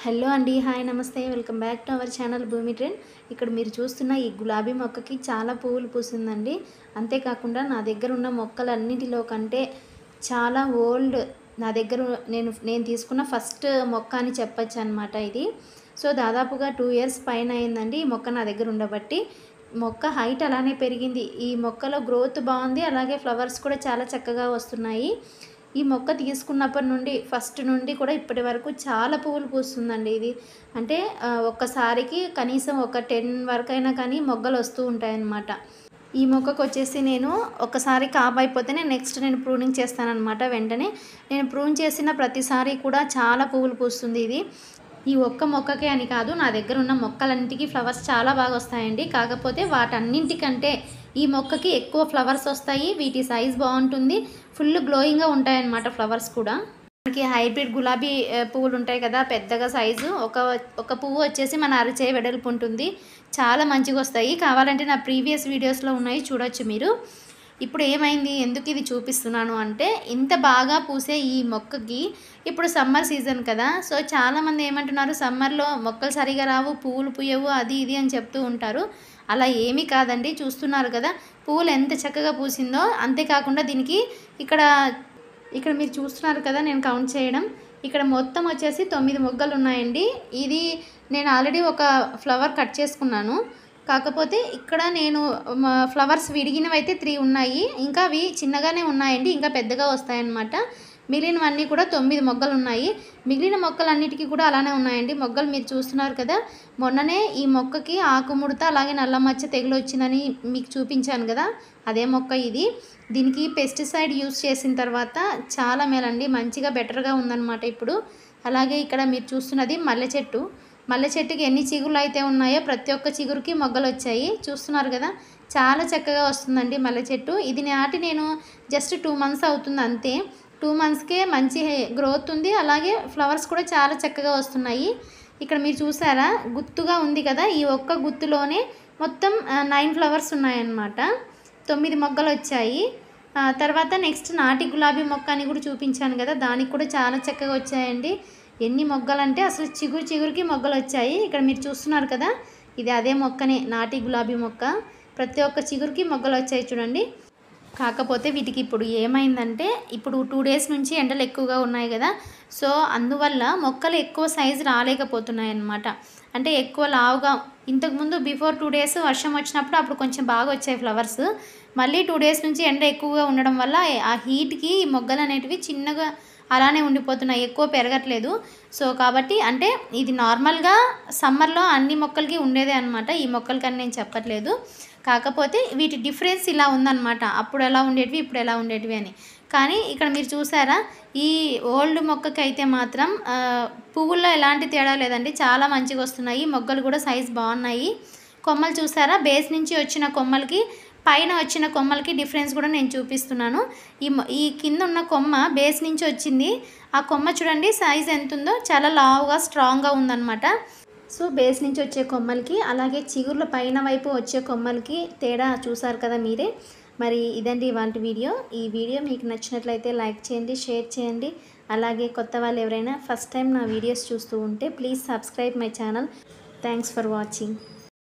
Hello అండి, hi, నమస్తే, welcome back to our channel భూమి ట్రెండ్. ఇక్కడ మీరు చూస్తున్న ఈ గులాబీ మొక్కకి చాలా పువ్వులు పూసిందండి. అంతేకాకుండా నా దగ్గర ఉన్న మొక్కలన్నిటిలో కంటే చాలా ఓల్డ్, నా దగ్గర నేను తీసుకున్న ఫస్ట్ మొక్క అని చెప్పచ్చు అనమాట ఇది. సో దాదాపుగా 2 ఇయర్స్ పైన అయిందండి ఈ మొక్క నా దగ్గర ఉండబట్టి. మొక్క హైట్ అలానే పెరిగింది. ఈ మొక్కలో గ్రోత్ బాగుంది, అలాగే ఫ్లవర్స్ కూడా చాలా చక్కగా వస్తున్నాయి. ఈ మొక్క తీసుకున్నప్పటి నుండి ఫస్ట్ నుండి కూడా ఇప్పటి వరకు చాలా పువ్వులు పూస్తుందండి ఇది. అంటే ఒక్కసారికి కనీసం ఒక 10 వరకైనా కానీ మొగ్గలు వస్తూ ఉంటాయన్నమాట. ఈ మొక్కకు వచ్చేసి నేను ఒకసారి కాపు అయిపోతేనే నెక్స్ట్ నేను ప్రూనింగ్ చేస్తానన్నమాట. వెంటనే నేను ప్రూన్ చేసిన ప్రతిసారి కూడా చాలా పువ్వులు పూస్తుంది ఇది. ఈ ఒక్క మొక్కకే అని కాదు, నా దగ్గర ఉన్న మొక్కలన్నింటికి ఫ్లవర్స్ చాలా బాగా వస్తాయండి. కాకపోతే వాటన్నింటికంటే ఈ మొక్కకి ఎక్కువ ఫ్లవర్స్ వస్తాయి. వీటి సైజ్ బాగుంటుంది, ఫుల్ గ్లోయింగ్గా ఉంటాయన్నమాట ఫ్లవర్స్ కూడా. మనకి హైబ్రిడ్ గులాబీ పువ్వులు ఉంటాయి కదా, పెద్దగా సైజు, ఒక పువ్వు వచ్చేసి మన అరచేయి వెడల్పు ఉంటుంది. చాలా మంచిగా వస్తాయి. కావాలంటే నా ప్రీవియస్ వీడియోస్లో ఉన్నాయి, చూడొచ్చు మీరు. ఇప్పుడు ఏమైంది, ఎందుకు ఇది చూపిస్తున్నాను అంటే, ఇంత బాగా పూసే ఈ మొక్కకి ఇప్పుడు సమ్మర్ సీజన్ కదా. సో చాలామంది ఏమంటున్నారు, సమ్మర్లో మొక్కలు సరిగా రావు, పువ్వులు పూయవు, అది ఇది అని చెప్తూ ఉంటారు. అలా ఏమీ కాదండి. చూస్తున్నారు కదా పువ్వులు ఎంత చక్కగా పూసిందో. అంతేకాకుండా దీనికి ఇక్కడ మీరు చూస్తున్నారు కదా, నేను కౌంట్ చేయడం, ఇక్కడ మొత్తం వచ్చేసి 9 మొగ్గలు ఉన్నాయండి. ఇది నేను ఆల్రెడీ ఒక ఫ్లవర్ కట్ చేసుకున్నాను. కాకపోతే ఇక్కడ నేను ఫ్లవర్స్ విడిగినవి అయితే 3 ఉన్నాయి. ఇంకా అవి చిన్నగానే ఉన్నాయండి, ఇంకా పెద్దగా వస్తాయన్నమాట. మిగిలినవన్నీ కూడా 9 మొగ్గలు ఉన్నాయి. మిగిలిన మొక్కలన్నిటికీ కూడా అలానే ఉన్నాయండి మొగ్గలు. మీరు చూస్తున్నారు కదా, మొన్ననే ఈ మొక్కకి ఆకుముడత అలాగే నల్ల మచ్చ తెగులు వచ్చిందని మీకు చూపించాను కదా, అదే మొక్క ఇది. దీనికి పెస్టిసైడ్ యూస్ చేసిన తర్వాత చాలా మేలండి, మంచిగా బెటర్గా ఉందన్నమాట ఇప్పుడు. అలాగే ఇక్కడ మీరు చూస్తున్నది మల్లె చెట్టు. మల్లె చెట్టుకి ఎన్ని చిగురులు అయితే ఉన్నాయో ప్రతి ఒక్క చిగురుకి మొగ్గలు వచ్చాయి. చూస్తున్నారు కదా, చాలా చక్కగా వస్తుందండి మల్లె చెట్టు. ఇది నాటి నేను జస్ట్ 2 మంత్స్ అవుతుంది అంతే. 2 మంత్స్కే మంచి గ్రోత్ ఉంది, అలాగే ఫ్లవర్స్ కూడా చాలా చక్కగా వస్తున్నాయి. ఇక్కడ మీరు చూసారా, గుత్తుగా ఉంది కదా, ఈ ఒక్క గుత్తులోనే మొత్తం 9 ఫ్లవర్స్ ఉన్నాయన్నమాట. 9 మొగ్గలు వచ్చాయి. తర్వాత నెక్స్ట్ నాటి గులాబీ మొక్క అని కూడా చూపించాను కదా, దానికి కూడా చాలా చక్కగా వచ్చాయండి. ఎన్ని మొగ్గలు అంటే అసలు చిగురికి మొగ్గలు వచ్చాయి. ఇక్కడ మీరు చూస్తున్నారు కదా, ఇది అదే మొక్కనే, నాటి గులాబీ మొక్క. ప్రతి ఒక్క చిగురికి మొగ్గలు వచ్చాయి చూడండి. కాకపోతే వీటికి ఇప్పుడు ఏమైందంటే, ఇప్పుడు 2 డేస్ నుంచి ఎండలు ఎక్కువగా ఉన్నాయి కదా, సో అందువల్ల మొక్కలు ఎక్కువ సైజు రాలేకపోతున్నాయి అన్నమాట. అంటే ఎక్కువ లావుగా, ఇంతకుముందు బిఫోర్ 2 డేస్ వర్షం వచ్చినప్పుడు అప్పుడు కొంచెం బాగా వచ్చాయి ఫ్లవర్స్. మళ్ళీ 2 డేస్ నుంచి ఎండ ఎక్కువగా ఉండడం వల్ల ఆ హీట్కి మొగ్గలు అనేటివి చిన్నగా అలానే ఉండిపోతున్నాయి, ఎక్కువ పెరగట్లేదు. సో కాబట్టి అంటే ఇది నార్మల్గా సమ్మర్లో అన్ని మొక్కలకి ఉండేదే అనమాట, ఈ మొక్కలకని నేను చెప్పట్లేదు. కాకపోతే వీటి డిఫరెన్స్ ఇలా ఉందన్నమాట, అప్పుడు ఎలా ఉండేటివి ఇప్పుడు ఎలా ఉండేటివి అని. కానీ ఇక్కడ మీరు చూసారా, ఈ ఓల్డ్ మొక్కకి అయితే మాత్రం పువ్వుల్లో ఎలాంటి తేడా లేదండి, చాలా మంచిగా వస్తున్నాయి. మొగ్గలు కూడా సైజ్ బాగున్నాయి. కొమ్మలు చూసారా, బేస్ నుంచి వచ్చిన కొమ్మలకి పైన వచ్చిన కొమ్మలకి డిఫరెన్స్ కూడా నేను చూపిస్తున్నాను. ఈ కింద ఉన్న కొమ్మ బేస్ నుంచి వచ్చింది, ఆ కొమ్మ చూడండి సైజ్ ఎంత ఉందో, చాలా లావుగా స్ట్రాంగ్గా ఉందన్నమాట. సో బేస్ నుంచి వచ్చే కొమ్మలకి అలాగే చిగుర్ల పైన వైపు వచ్చే కొమ్మలకి తేడా చూసారు కదా మీరే. మరి ఇదండి ఇవాల్టి వీడియో. ఈ వీడియో మీకు నచ్చినట్లయితే లైక్ చేయండి, షేర్ చేయండి. అలాగే కొత్త వాళ్ళు ఎవరైనా ఫస్ట్ టైం నా వీడియోస్ చూస్తూ ఉంటే please subscribe my channel. Thanks for watching.